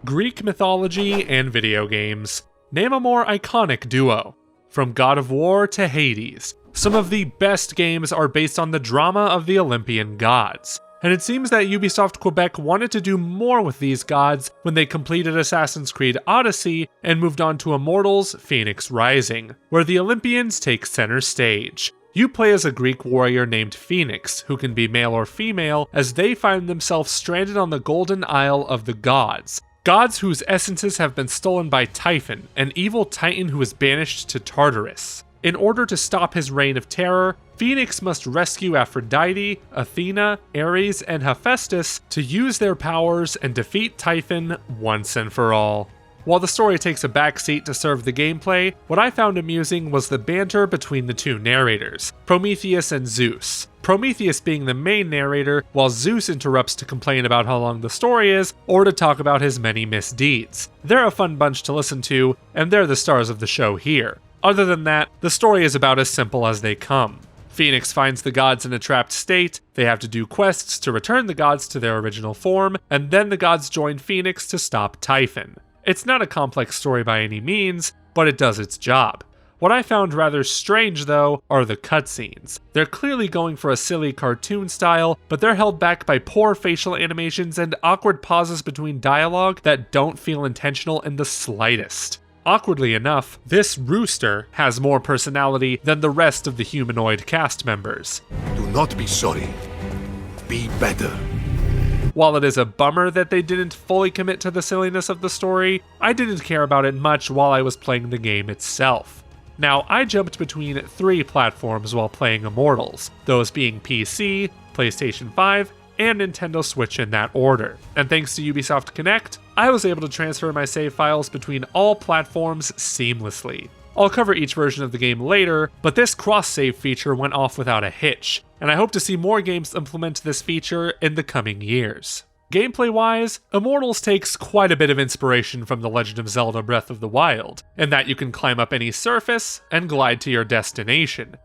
Greek mythology and video games. Name a more iconic duo. From God of War to Hades, some of the best games are based on the drama of the Olympian gods. And it seems that Ubisoft Quebec wanted to do more with these gods when they completed Assassin's Creed Odyssey and moved on to Immortals Fenyx Rising, where the Olympians take center stage. You play as a Greek warrior named Phoenix, who can be male or female, as they find themselves stranded on the Golden Isle of the Gods. Gods whose essences have been stolen by Typhon, an evil titan who is banished to Tartarus. In order to stop his reign of terror, Phoenix must rescue Aphrodite, Athena, Ares, and Hephaestus to use their powers and defeat Typhon once and for all. While the story takes a backseat to serve the gameplay, what I found amusing was the banter between the two narrators, Prometheus and Zeus. Prometheus being the main narrator, while Zeus interrupts to complain about how long the story is, or to talk about his many misdeeds. They're a fun bunch to listen to, and they're the stars of the show here. Other than that, the story is about as simple as they come. Phoenix finds the gods in a trapped state, they have to do quests to return the gods to their original form, and then the gods join Phoenix to stop Typhon. It's not a complex story by any means, but it does its job. What I found rather strange though are the cutscenes. They're clearly going for a silly cartoon style, but they're held back by poor facial animations and awkward pauses between dialogue that don't feel intentional in the slightest. Awkwardly enough, this rooster has more personality than the rest of the humanoid cast members. Do not be sorry. Be better. While it is a bummer that they didn't fully commit to the silliness of the story, I didn't care about it much while I was playing the game itself. Now, I jumped between 3 platforms while playing Immortals, those being PC, PlayStation 5, and Nintendo Switch in that order. And thanks to Ubisoft Connect, I was able to transfer my save files between all platforms seamlessly. I'll cover each version of the game later, but this cross-save feature went off without a hitch, and I hope to see more games implement this feature in the coming years. Gameplay-wise, Immortals takes quite a bit of inspiration from The Legend of Zelda Breath of the Wild, in that you can climb up any surface and glide to your destination.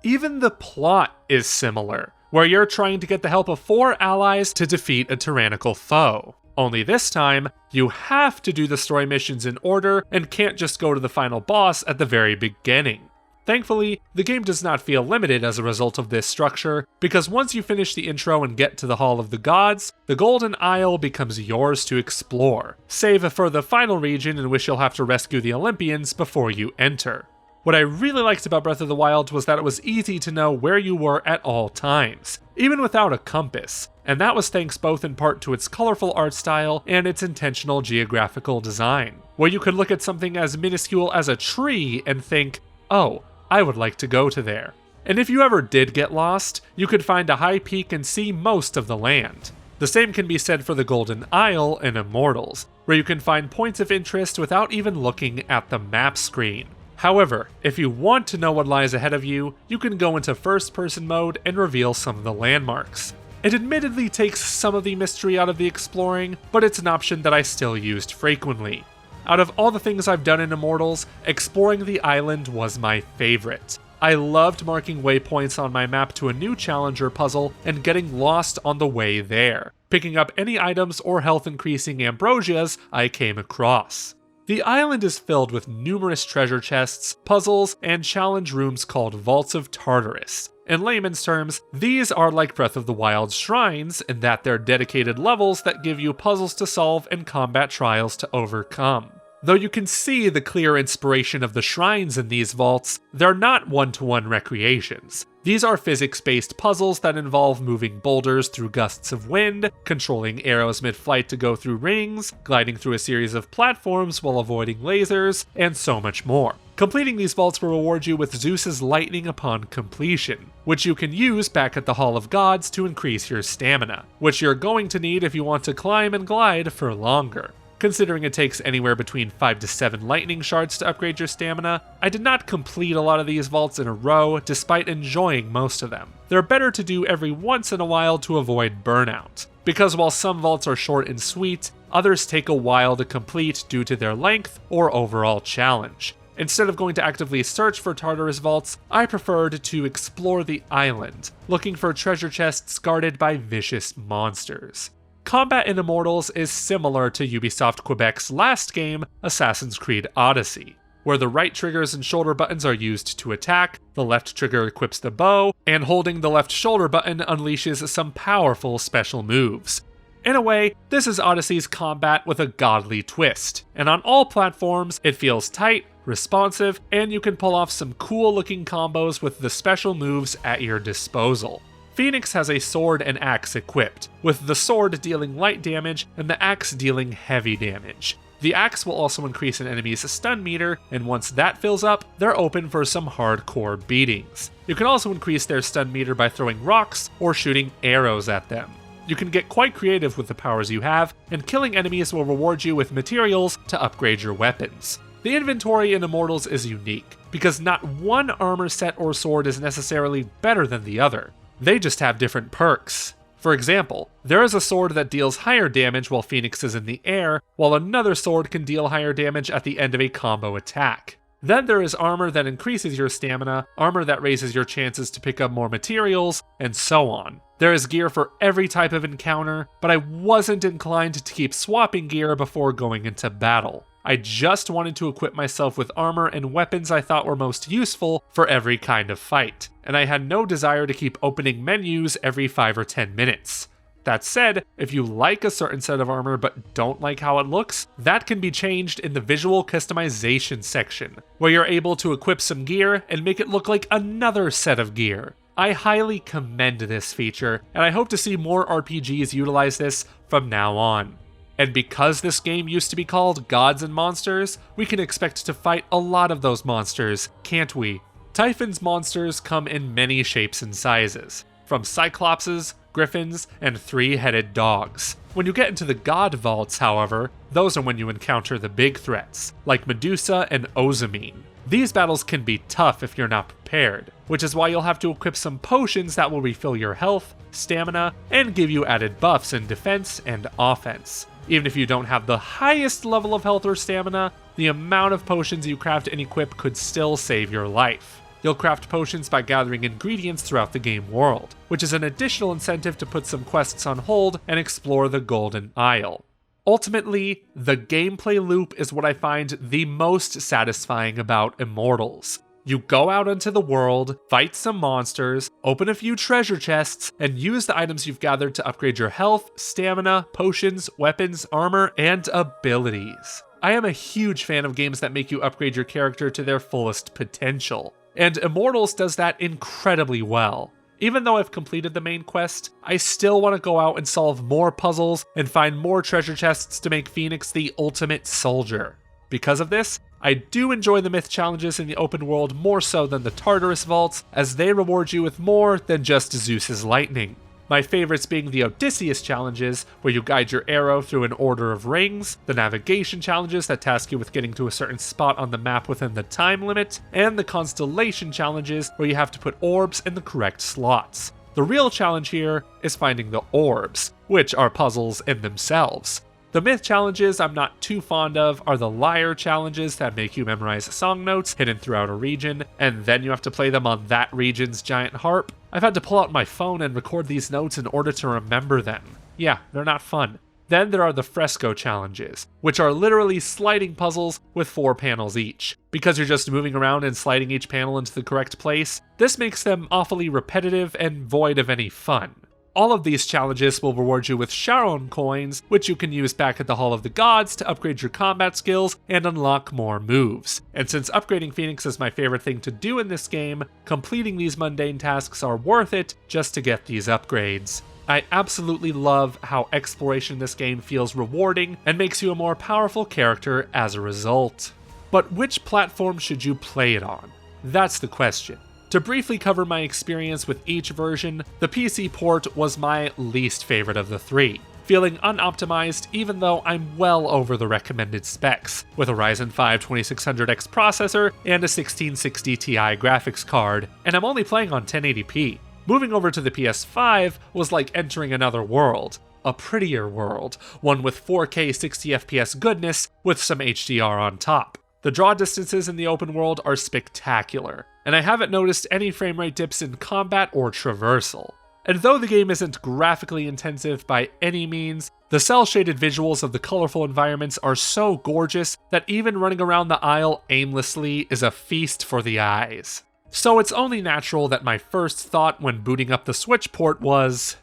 Even the plot is similar, where you're trying to get the help of 4 allies to defeat a tyrannical foe. Only this time, you have to do the story missions in order and can't just go to the final boss at the very beginning. Thankfully, the game does not feel limited as a result of this structure, because once you finish the intro and get to the Hall of the Gods, the Golden Isle becomes yours to explore, save for the final region in which you'll have to rescue the Olympians before you enter. What I really liked about Breath of the Wild was that it was easy to know where you were at all times, even without a compass, and that was thanks both in part to its colorful art style and its intentional geographical design, where you could look at something as minuscule as a tree and think, oh, I would like to go to there. And if you ever did get lost, you could find a high peak and see most of the land. The same can be said for the Golden Isle in Immortals, where you can find points of interest without even looking at the map screen. However, if you want to know what lies ahead of you, you can go into first-person mode and reveal some of the landmarks. It admittedly takes some of the mystery out of the exploring, but it's an option that I still used frequently. Out of all the things I've done in Immortals, exploring the island was my favorite. I loved marking waypoints on my map to a new challenger puzzle and getting lost on the way there, picking up any items or health-increasing ambrosias I came across. The island is filled with numerous treasure chests, puzzles, and challenge rooms called Vaults of Tartarus. In layman's terms, these are like Breath of the Wild's shrines in that they're dedicated levels that give you puzzles to solve and combat trials to overcome. Though you can see the clear inspiration of the shrines in these vaults, they're not one-to-one recreations. These are physics-based puzzles that involve moving boulders through gusts of wind, controlling arrows mid-flight to go through rings, gliding through a series of platforms while avoiding lasers, and so much more. Completing these vaults will reward you with Zeus's lightning upon completion, which you can use back at the Hall of Gods to increase your stamina, which you're going to need if you want to climb and glide for longer. Considering it takes anywhere between 5 to 7 lightning shards to upgrade your stamina, I did not complete a lot of these vaults in a row despite enjoying most of them. They're better to do every once in a while to avoid burnout, because while some vaults are short and sweet, others take a while to complete due to their length or overall challenge. Instead of going to actively search for Tartarus vaults, I preferred to explore the island, looking for treasure chests guarded by vicious monsters. Combat in Immortals is similar to Ubisoft Quebec's last game, Assassin's Creed Odyssey, where the right triggers and shoulder buttons are used to attack, the left trigger equips the bow, and holding the left shoulder button unleashes some powerful special moves. In a way, this is Odyssey's combat with a godly twist, and on all platforms, it feels tight, responsive, and you can pull off some cool looking combos with the special moves at your disposal. Fenyx has a sword and axe equipped, with the sword dealing light damage and the axe dealing heavy damage. The axe will also increase an enemy's stun meter, and once that fills up, they're open for some hardcore beatings. You can also increase their stun meter by throwing rocks or shooting arrows at them. You can get quite creative with the powers you have, and killing enemies will reward you with materials to upgrade your weapons. The inventory in Immortals is unique, because not one armor set or sword is necessarily better than the other. They just have different perks. For example, there is a sword that deals higher damage while Fenyx is in the air, while another sword can deal higher damage at the end of a combo attack. Then there is armor that increases your stamina, armor that raises your chances to pick up more materials, and so on. There is gear for every type of encounter, but I wasn't inclined to keep swapping gear before going into battle. I just wanted to equip myself with armor and weapons I thought were most useful for every kind of fight, and I had no desire to keep opening menus every 5 or 10 minutes. That said, if you like a certain set of armor but don't like how it looks, that can be changed in the visual customization section, where you're able to equip some gear and make it look like another set of gear. I highly commend this feature, and I hope to see more RPGs utilize this from now on. And because this game used to be called Gods and Monsters, we can expect to fight a lot of those monsters, can't we? Typhon's monsters come in many shapes and sizes, from cyclopses, griffins, and 3-headed dogs. When you get into the god vaults, however, those are when you encounter the big threats, like Medusa and Ozamine. These battles can be tough if you're not prepared, which is why you'll have to equip some potions that will refill your health, stamina, and give you added buffs in defense and offense. Even if you don't have the highest level of health or stamina, the amount of potions you craft and equip could still save your life. You'll craft potions by gathering ingredients throughout the game world, which is an additional incentive to put some quests on hold and explore the Golden Isle. Ultimately, the gameplay loop is what I find the most satisfying about Immortals. You go out into the world, fight some monsters, open a few treasure chests, and use the items you've gathered to upgrade your health, stamina, potions, weapons, armor, and abilities. I am a huge fan of games that make you upgrade your character to their fullest potential, and Immortals does that incredibly well. Even though I've completed the main quest, I still want to go out and solve more puzzles and find more treasure chests to make Fenyx the ultimate soldier. Because of this, I do enjoy the myth challenges in the open world more so than the Tartarus vaults, as they reward you with more than just Zeus's lightning. My favorites being the Odysseus challenges, where you guide your arrow through an order of rings, the navigation challenges that task you with getting to a certain spot on the map within the time limit, and the constellation challenges, where you have to put orbs in the correct slots. The real challenge here is finding the orbs, which are puzzles in themselves. The myth challenges I'm not too fond of are the lyre challenges that make you memorize song notes hidden throughout a region, and then you have to play them on that region's giant harp. I've had to pull out my phone and record these notes in order to remember them. Yeah, they're not fun. Then there are the fresco challenges, which are literally sliding puzzles with 4 panels each. Because you're just moving around and sliding each panel into the correct place, this makes them awfully repetitive and void of any fun. All of these challenges will reward you with Charon coins, which you can use back at the Hall of the Gods to upgrade your combat skills and unlock more moves. And since upgrading Fenyx is my favorite thing to do in this game, completing these mundane tasks are worth it just to get these upgrades. I absolutely love how exploration in this game feels rewarding and makes you a more powerful character as a result. But which platform should you play it on? That's the question. To briefly cover my experience with each version, the PC port was my least favorite of the 3, feeling unoptimized even though I'm well over the recommended specs, with a Ryzen 5 2600X processor and a 1660 Ti graphics card, and I'm only playing on 1080p. Moving over to the PS5 was like entering another world, a prettier world, one with 4K 60fps goodness with some HDR on top. The draw distances in the open world are spectacular, and I haven't noticed any frame rate dips in combat or traversal. And though the game isn't graphically intensive by any means, the cel-shaded visuals of the colorful environments are so gorgeous that even running around the aisle aimlessly is a feast for the eyes. So it's only natural that my first thought when booting up the Switch port was,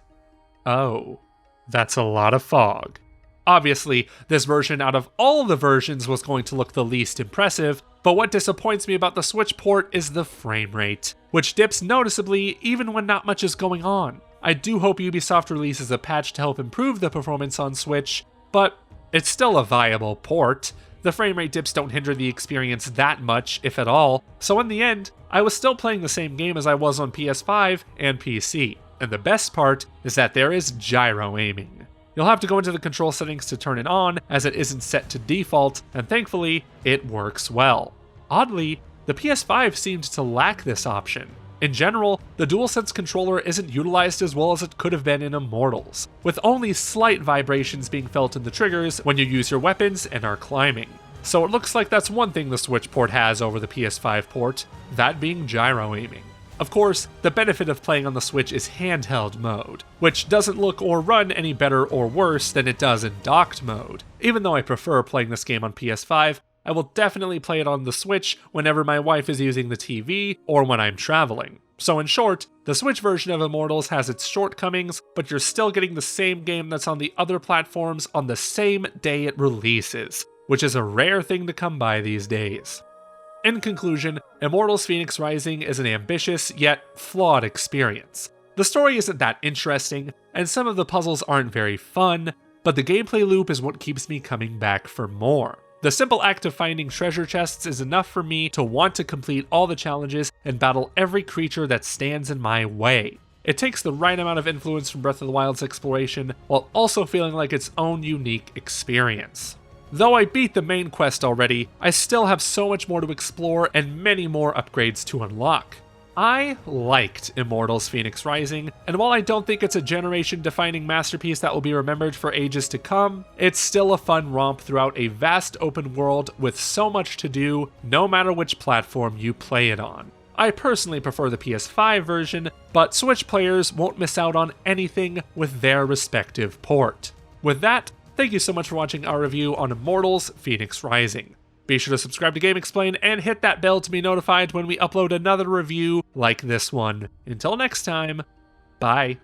oh, that's a lot of fog. Obviously, this version out of all the versions was going to look the least impressive, but what disappoints me about the Switch port is the frame rate, which dips noticeably even when not much is going on. I do hope Ubisoft releases a patch to help improve the performance on Switch, but it's still a viable port. The frame rate dips don't hinder the experience that much, if at all, so in the end, I was still playing the same game as I was on PS5 and PC. And the best part is that there is gyro aiming. You'll have to go into the control settings to turn it on, as it isn't set to default, and thankfully, it works well. Oddly, the PS5 seemed to lack this option. In general, the DualSense controller isn't utilized as well as it could have been in Immortals, with only slight vibrations being felt in the triggers when you use your weapons and are climbing. So it looks like that's one thing the Switch port has over the PS5 port, that being gyro aiming. Of course, the benefit of playing on the Switch is handheld mode, which doesn't look or run any better or worse than it does in docked mode. Even though I prefer playing this game on PS5, I will definitely play it on the Switch whenever my wife is using the TV or when I'm traveling. So in short, the Switch version of Immortals has its shortcomings, but you're still getting the same game that's on the other platforms on the same day it releases, which is a rare thing to come by these days. In conclusion, Immortals Fenyx Rising is an ambitious yet flawed experience. The story isn't that interesting, and some of the puzzles aren't very fun, but the gameplay loop is what keeps me coming back for more. The simple act of finding treasure chests is enough for me to want to complete all the challenges and battle every creature that stands in my way. It takes the right amount of influence from Breath of the Wild's exploration, while also feeling like its own unique experience. Though I beat the main quest already, I still have so much more to explore and many more upgrades to unlock. I liked Immortals Fenyx Rising, and while I don't think it's a generation-defining masterpiece that will be remembered for ages to come, it's still a fun romp throughout a vast open world with so much to do, no matter which platform you play it on. I personally prefer the PS5 version, but Switch players won't miss out on anything with their respective port. With that, thank you so much for watching our review on Immortals Fenyx Rising. Be sure to subscribe to GameXplain and hit that bell to be notified when we upload another review like this one. Until next time, bye.